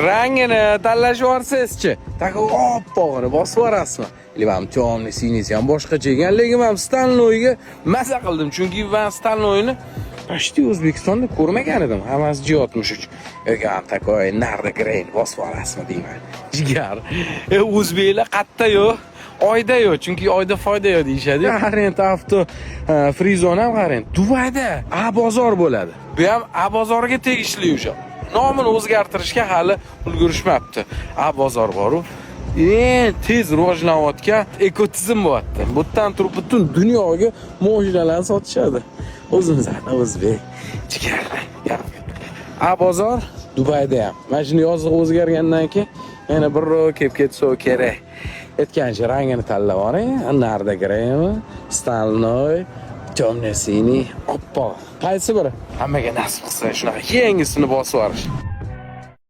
rangini tanlash yuborsangiz-chi, taka oppog'ini bosib yuborasizmi? Ham temniy sinisi ham boshqacha ekan, lekin men Stalnoyga maza qildim, chunki men Stalnoyni почти O'zbekistonda ko'rmagan edim. Hammasi G63. Yo'q, takoy narda grain bosib olasizmi deyman. Jigar. O'zbeklar qatta yo'q, oyda yo'q, chunki oyda foyda yo'q deyshadi. Qarang, avto Frizon ham qarang. Dubayda A bozor bo'ladi. Bu ham A bozoriga tegishli o'sha. Nomini o'zgartirishga hali ulgurishmabdi. A bozor bor-ku. Tez rivojlanayotgan ekotizim bo'lyapti. Bu yerdan turib butun dunyoga mashinalarni sotishadi. O'zimizdan o'zbek chiqardi. A bozor Dubayda ham. Mana shuni yoziq o'zgargandan keyin yana bir kelib ketsa kerak. Aytgancha rangini tanlab oling. Narda greymi, Stalnoy, temniy siniy, oppoq. Qaysi biri? Hammaga nasib qilsa shunaqa yangisini bosib yuborish.